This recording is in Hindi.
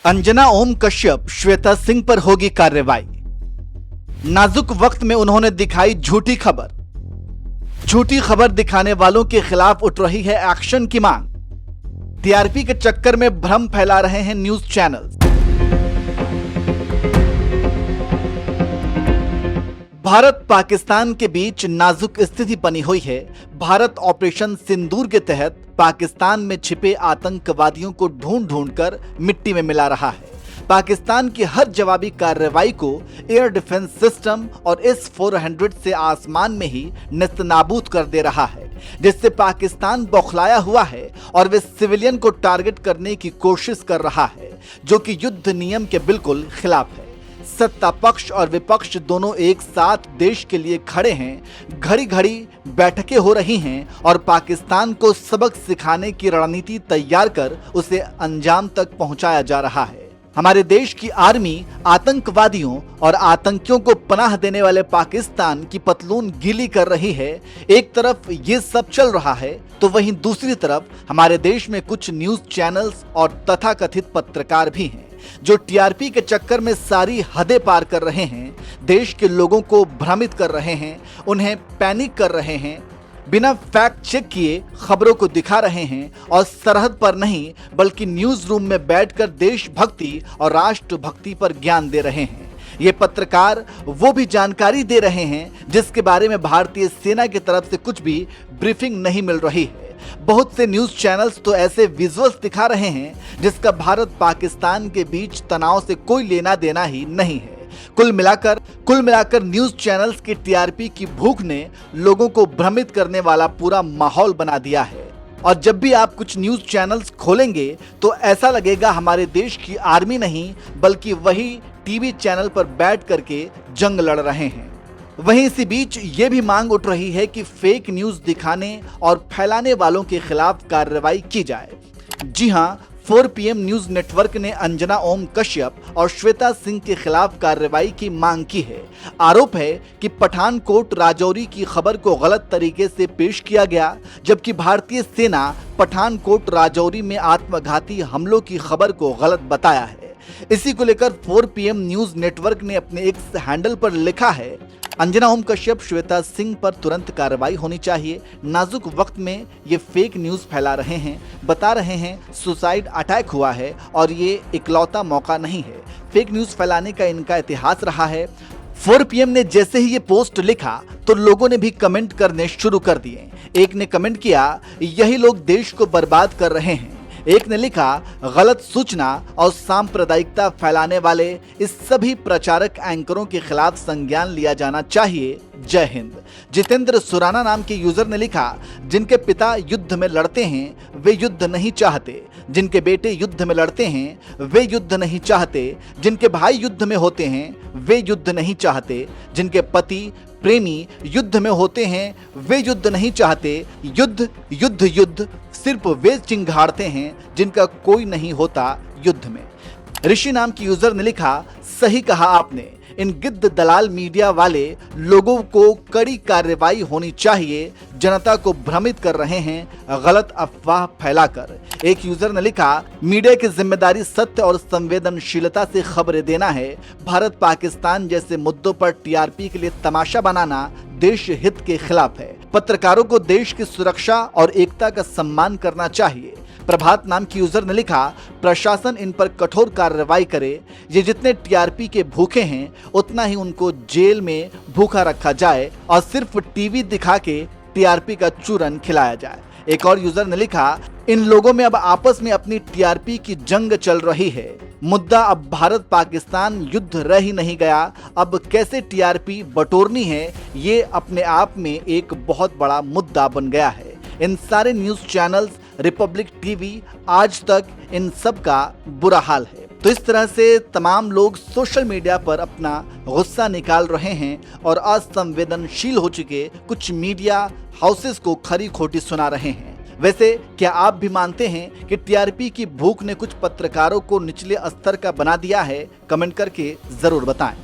अंजना ओम कश्यप, श्वेता सिंह पर होगी कार्रवाई। नाजुक वक्त में उन्होंने दिखाई झूठी खबर। झूठी खबर दिखाने वालों के खिलाफ उठ रही है एक्शन की मांग। टीआरपी के चक्कर में भ्रम फैला रहे हैं न्यूज चैनल्स। भारत पाकिस्तान के बीच नाजुक स्थिति बनी हुई है। भारत ऑपरेशन सिंदूर के तहत पाकिस्तान में छिपे आतंकवादियों को ढूंढ ढूंढकर मिट्टी में मिला रहा है। पाकिस्तान की हर जवाबी कार्रवाई को एयर डिफेंस सिस्टम और S-400 से आसमान में ही नेस्तनाबूद कर दे रहा है, जिससे पाकिस्तान बौखलाया हुआ है और वे सिविलियन को टारगेट करने की कोशिश कर रहा है, जो कि युद्ध नियम के बिल्कुल खिलाफ है। सत्ता पक्ष और विपक्ष दोनों एक साथ देश के लिए खड़े हैं। घड़ी घड़ी बैठकें हो रही हैं और पाकिस्तान को सबक सिखाने की रणनीति तैयार कर उसे अंजाम तक पहुंचाया जा रहा है। हमारे देश की आर्मी आतंकवादियों और आतंकियों को पनाह देने वाले पाकिस्तान की पतलून गीली कर रही है। एक तरफ ये सब चल रहा है तो वहीं दूसरी तरफ हमारे देश में कुछ न्यूज चैनल्स और तथाकथित पत्रकार भी हैं जो टीआरपी के चक्कर में सारी हदें पार कर रहे हैं। देश के लोगों को भ्रमित कर रहे हैं, उन्हें पैनिक कर रहे हैं, बिना फैक्ट चेक किए खबरों को दिखा रहे हैं और सरहद पर नहीं बल्कि न्यूज रूम में बैठकर देशभक्ति और राष्ट्रभक्ति पर ज्ञान दे रहे हैं। ये पत्रकार वो भी जानकारी दे रहे हैं जिसके बारे में भारतीय सेना की तरफ से कुछ भी ब्रीफिंग नहीं मिल रही है। बहुत से न्यूज चैनल्स तो ऐसे विजुअल्स दिखा रहे हैं जिसका भारत पाकिस्तान के बीच तनाव से कोई लेना देना ही नहीं है। कुल मिलाकर न्यूज चैनल्स की टीआरपी की भूख ने लोगों को भ्रमित करने वाला पूरा माहौल बना दिया है। और जब भी आप कुछ न्यूज चैनल्स खोलेंगे तो ऐसा लगेगा हमारे देश की आर्मी नहीं बल्कि वही टीवी चैनल पर बैठ करके जंग लड़ रहे हैं। वहीं इसी बीच ये भी मांग उठ रही है कि फेक न्यूज दिखाने और फैलाने वालों के खिलाफ कार्रवाई की जाए। जी हां, 4 PM न्यूज नेटवर्क ने अंजना ओम कश्यप और श्वेता सिंह के खिलाफ कार्रवाई की मांग की है। आरोप है कि पठानकोट राजौरी की खबर को गलत तरीके से पेश किया गया, जबकि भारतीय सेना पठानकोट राजौरी में आत्मघाती हमलों की खबर को गलत बताया है। इसी को लेकर 4 PM न्यूज नेटवर्क ने अपने एक्स हैंडल पर लिखा है, अंजना ओम कश्यप, श्वेता सिंह पर तुरंत कार्रवाई होनी चाहिए। नाजुक वक्त में ये फेक न्यूज फैला रहे हैं, बता रहे हैं सुसाइड अटैक हुआ है और ये इकलौता मौका नहीं है। फेक न्यूज फैलाने का इनका इतिहास रहा है। 4 PM ने जैसे ही ये पोस्ट लिखा तो लोगों ने भी कमेंट करने शुरू कर दिए। एक ने कमेंट किया, यही लोग देश को बर्बाद कर रहे हैं। एक ने लिखा, गलत सूचना और सांप्रदायिकता फैलाने वाले इस सभी प्रचारक एंकरों के खिलाफ संज्ञान लिया जाना चाहिए। जय हिंद। जितेंद्र सुराना नाम के यूजर ने लिखा, जिनके पिता युद्ध में लड़ते हैं वे युद्ध नहीं चाहते, जिनके बेटे युद्ध में लड़ते हैं वे युद्ध नहीं चाहते, जिनके भाई युद्ध में होते हैं वे युद्ध नहीं चाहते, जिनके पति प्रेमी युद्ध में होते हैं वे युद्ध नहीं चाहते। युद्ध युद्ध युद्ध सिर्फ वे चिंघाड़ते हैं जिनका कोई नहीं होता युद्ध में। ऋषि नाम की यूजर ने लिखा, सही कहा आपने, इन गिद्ध दलाल मीडिया वाले लोगों को कड़ी कार्रवाई होनी चाहिए। जनता को भ्रमित कर रहे हैं गलत अफवाह फैलाकर। एक यूजर ने लिखा, मीडिया की जिम्मेदारी सत्य और संवेदनशीलता से खबरें देना है। भारत पाकिस्तान जैसे मुद्दों पर टीआरपी के लिए तमाशा बनाना देश हित के खिलाफ है। पत्रकारों को देश की सुरक्षा और एकता का सम्मान करना चाहिए। प्रभात नाम की यूजर ने लिखा, प्रशासन इन पर कठोर कार्रवाई करे। ये जितने टीआरपी के भूखे हैं उतना ही उनको जेल में भूखा रखा जाए और सिर्फ टीवी दिखा के टीआरपी का चूरन खिलाया जाए। एक और यूजर ने लिखा, इन लोगों में अब आपस में अपनी टीआरपी की जंग चल रही है। मुद्दा अब भारत पाकिस्तान युद्ध रह ही नहीं गया, अब कैसे टीआरपी बटोरनी है ये अपने आप में एक बहुत बड़ा मुद्दा बन गया है। इन सारे न्यूज चैनल्स, रिपब्लिक टीवी, आज तक, इन सब का बुरा हाल है। तो इस तरह से तमाम लोग सोशल मीडिया पर अपना गुस्सा निकाल रहे हैं और असंवेदनशील हो चुके कुछ मीडिया हाउसेस को खरी खोटी सुना रहे हैं। वैसे क्या आप भी मानते हैं कि टीआरपी की भूख ने कुछ पत्रकारों को निचले स्तर का बना दिया है? कमेंट करके जरूर बताएं।